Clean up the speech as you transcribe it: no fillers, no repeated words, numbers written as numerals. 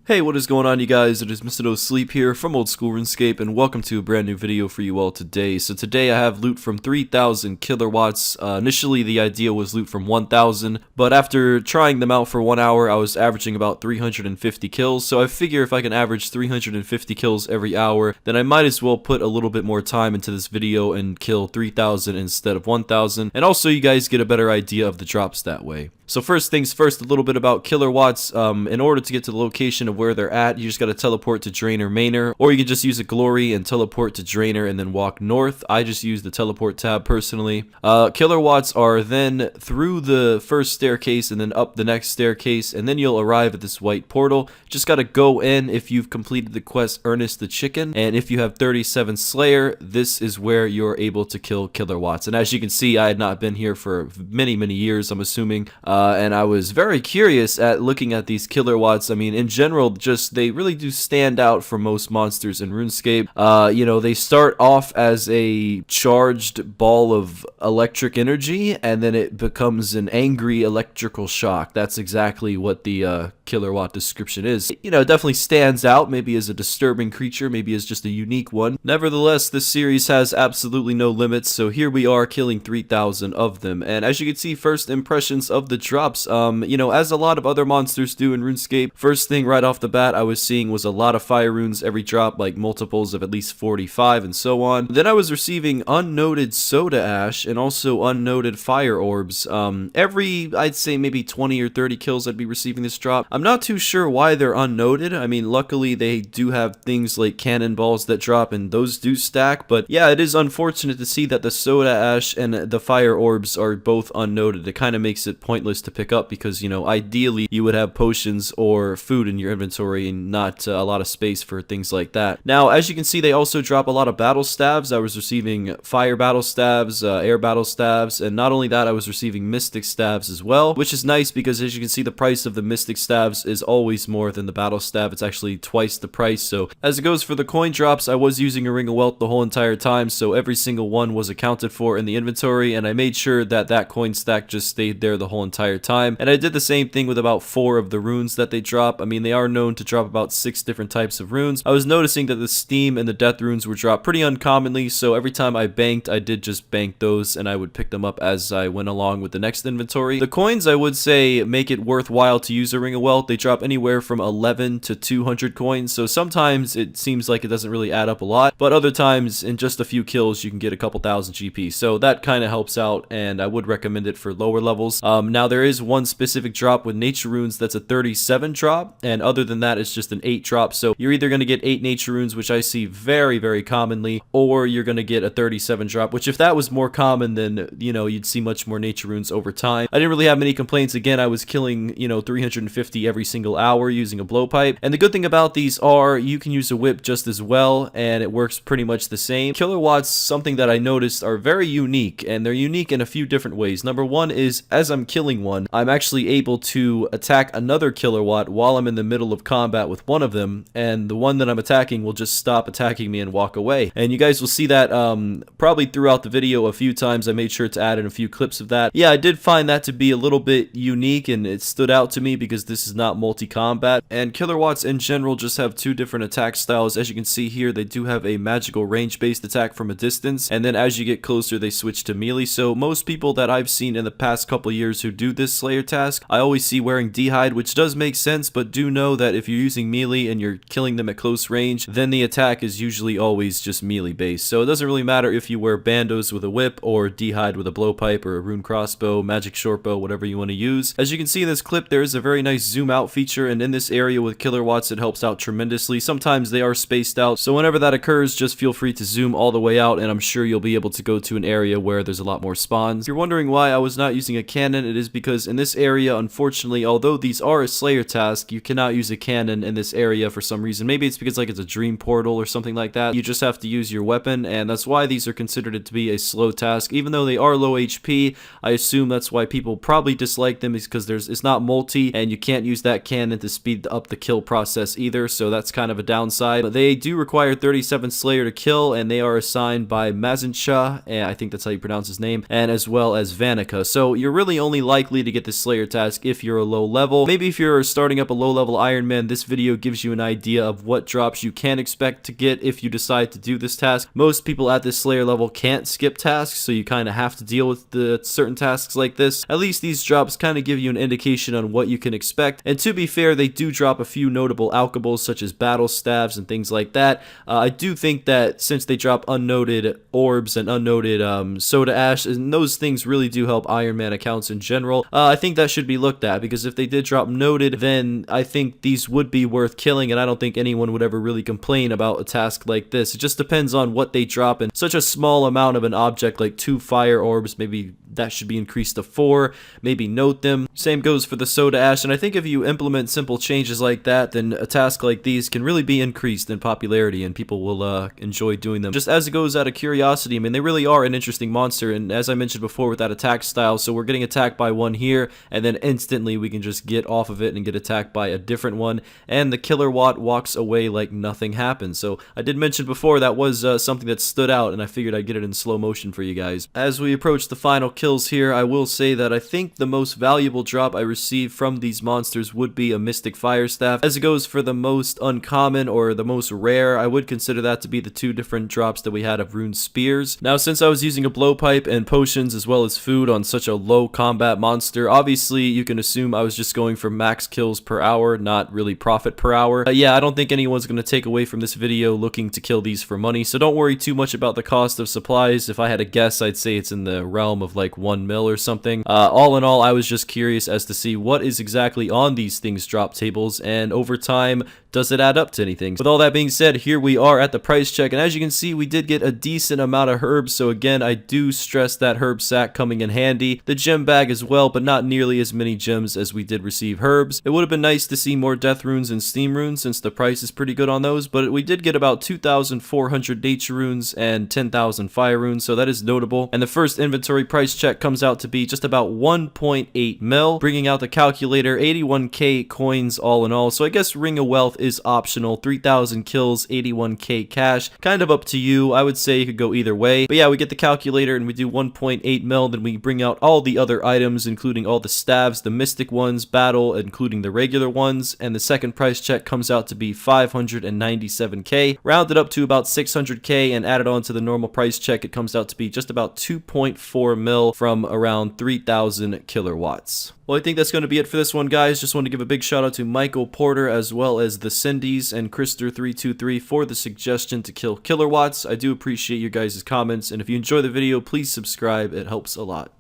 Hey, what is going on, you guys? It is Mr. No Sleep here from Old School RuneScape, and welcome to a brand new video for you all today. So today I have loot from 3,000 Killerwatts. Initially the idea was loot from 1,000, but after trying them out for 1 hour, I was averaging about 350 kills. So I figure if I can average 350 kills every hour, then I might as well put a little bit more time into this video and kill 3,000 instead of 1,000. And also you guys get a better idea of the drops that way. So first things first, a little bit about Killerwatts. In order to get to the location of where they're at, you just got to teleport to Drainer Manor, or you can just use a glory and teleport to Drainer and then walk north. I just use the teleport tab personally. Killerwatts are then through the first staircase and then up the next staircase, and then you'll arrive at this white portal. Just got to go in if you've completed the quest Ernest the Chicken, and if you have 37 Slayer, this is where you're able to kill Killerwatts. And as you can see, I had not been here for many years, I'm assuming. And I was very curious at looking at these Killerwatts. I mean, in general, just they really do stand out from most monsters in RuneScape. You know, they start off as a charged ball of electric energy, and then it becomes an angry electrical shock. That's exactly what the Killerwatt description is. You know, it definitely stands out, maybe as a disturbing creature, maybe as just a unique one. Nevertheless, this series has absolutely no limits, so here we are killing 3,000 of them. And as you can see, first impressions of the drops, you know, as a lot of other monsters do in RuneScape, first thing right off the bat I was seeing was a lot of fire runes every drop, like multiples of at least 45 and so on. Then I was receiving unnoted soda ash and also unnoted fire orbs. Every, I'd say maybe 20 or 30 kills I'd be receiving this drop. I'm not too sure why they're unnoted. I mean, luckily they do have things like cannonballs that drop, and those do stack, but yeah, it is unfortunate to see that the soda ash and the fire orbs are both unnoted. It kind of makes it pointless to pick up because, you know, ideally you would have potions or food in your inventory and not a lot of space for things like that. Now, as you can see, they also drop a lot of battle staves. I was receiving fire battle staves, air battle staves, and not only that, I was receiving mystic staves as well, which is nice because as you can see, the price of the mystic staves is always more than the battle staff. It's actually twice the price. So as it goes for the coin drops, I was using a Ring of Wealth the whole entire time, so every single one was accounted for in the inventory, and I made sure that that coin stack just stayed there the whole entire time. And I did the same thing with about 4 of the runes that they drop. I mean, they are known to drop about 6 different types of runes. I was noticing that the steam and the death runes were dropped pretty uncommonly, so every time I banked, I did just bank those, and I would pick them up as I went along with the next inventory. The coins, I would say, make it worthwhile to use a Ring of Wealth. They drop anywhere from 11 to 200 coins, so sometimes it seems like it doesn't really add up a lot, but other times in just a few kills you can get a couple thousand GP, so that kind of helps out, and I would recommend it for lower levels. Now there is one specific drop with nature runes that's a 37 drop, and other than that it's just an 8 drop, so you're either going to get 8 nature runes, which I see very commonly, or you're going to get a 37 drop, which if that was more common, then, you know, you'd see much more nature runes over time. I didn't really have many complaints. Again, I was killing, you know, 350 every single hour using a blowpipe, and the good thing about these are you can use a whip just as well, and it works pretty much the same. Killerwatts, something that I noticed, are very unique, and they're unique in a few different ways. Number one is, as I'm killing one, I'm actually able to attack another Killerwatt while I'm in the middle of combat with one of them, and the one that I'm attacking will just stop attacking me and walk away. And you guys will see that probably throughout the video a few times. I made sure to add in a few clips of that. Yeah, I did find that to be a little bit unique, and it stood out to me because this is not multi-combat, and Killerwatts in general just have 2 different attack styles. As you can see here, they do have a magical range-based attack from a distance, and then as you get closer they switch to melee. So most people that I've seen in the past couple years who do this Slayer task, I always see wearing D-Hide, which does make sense, but do know that if you're using melee and you're killing them at close range, then the attack is usually always just melee based. So it doesn't really matter if you wear bandos with a whip or D-Hide with a blowpipe or a rune crossbow, magic shortbow, whatever you want to use. As you can see in this clip, there is a very nice zoom out feature, and in this area with Killerwatts it helps out tremendously. Sometimes they are spaced out, so whenever that occurs, just feel free to zoom all the way out, and I'm sure you'll be able to go to an area where there's a lot more spawns. If you're wondering why I was not using a cannon, it is because in this area, unfortunately, although these are a Slayer task, you cannot use a cannon in this area for some reason. Maybe it's because like it's a dream portal or something like that. You just have to use your weapon, and that's why these are considered to be a slow task. Even though they are low HP, I assume that's why people probably dislike them, is because it's not multi, and you can't use use that cannon to speed up the kill process either, so that's kind of a downside. But they do require 37 Slayer to kill, and they are assigned by Mazincha, and I think that's how you pronounce his name, and as well as Vanica. So you're really only likely to get the Slayer task if you're a low level. Maybe if you're starting up a low level Iron Man, this video gives you an idea of what drops you can expect to get if you decide to do this task. Most people at this Slayer level can't skip tasks, so you kind of have to deal with the certain tasks like this. At least these drops kind of give you an indication on what you can expect, and to be fair, they do drop a few notable alchables such as battle staves and things like that. I do think that since they drop unnoted orbs and unnoted soda ash, and those things really do help Iron Man accounts in general, I think that should be looked at, because if they did drop noted, then I think these would be worth killing, and I don't think anyone would ever really complain about a task like this. It just depends on what they drop, and such a small amount of an object like 2 fire orbs, maybe that should be increased to 4, maybe note them. Same goes for the soda ash, and I think if you implement simple changes like that, then a task like these can really be increased in popularity, and people will enjoy doing them. Just as it goes out of curiosity, I mean, they really are an interesting monster, and as I mentioned before with that attack style, so we're getting attacked by one here, and then instantly we can just get off of it and get attacked by a different one, and the Killerwatt walks away like nothing happened. So I did mention before that was something that stood out, and I figured I'd get it in slow motion for you guys. As we approach the final kills here, I will say that I think the most valuable drop I received from these monsters would be a Mystic Fire Staff. As it goes for the most uncommon or the most rare, I would consider that to be the 2 different drops that we had of Rune Spears. Now, since I was using a blowpipe and potions as well as food on such a low combat monster, obviously you can assume I was just going for max kills per hour, not really profit per hour. Yeah, I don't think anyone's going to take away from this video looking to kill these for money, so don't worry too much about the cost of supplies. If I had to guess, I'd say it's in the realm of like 1 mil or something. All in all, I was just curious as to see what is exactly on these things drop tables, and over time, does it add up to anything? With all that being said, here we are at the price check, and as you can see, we did get a decent amount of herbs, so again, I do stress that herb sack coming in handy. The gem bag as well, but not nearly as many gems as we did receive herbs. It would have been nice to see more death runes and steam runes since the price is pretty good on those, but we did get about 2,400 nature runes and 10,000 fire runes, so that is notable. And the first inventory price check comes out to be just about 1.8 mil, bringing out the calculator, 81k coins all in all. So I guess Ring of Wealth is optional. 3,000 kills, 81k cash, kind of up to you. I would say you could go either way, but yeah, we get the calculator and we do 1.8 mil, then we bring out all the other items, including all the staves, the mystic ones, battle, including the regular ones, and the second price check comes out to be 597k, rounded up to about 600k, and added on to the normal price check, it comes out to be just about 2.4 mil from around 3,000 kilowatts. Well, I think that's going to be it for this one, guys. Just want to give a big shout out to Michael Porter as well as the Cindy's and Krister323 for the suggestion to kill Killerwatts. I do appreciate your guys' comments, and if you enjoy the video, please subscribe. It helps a lot.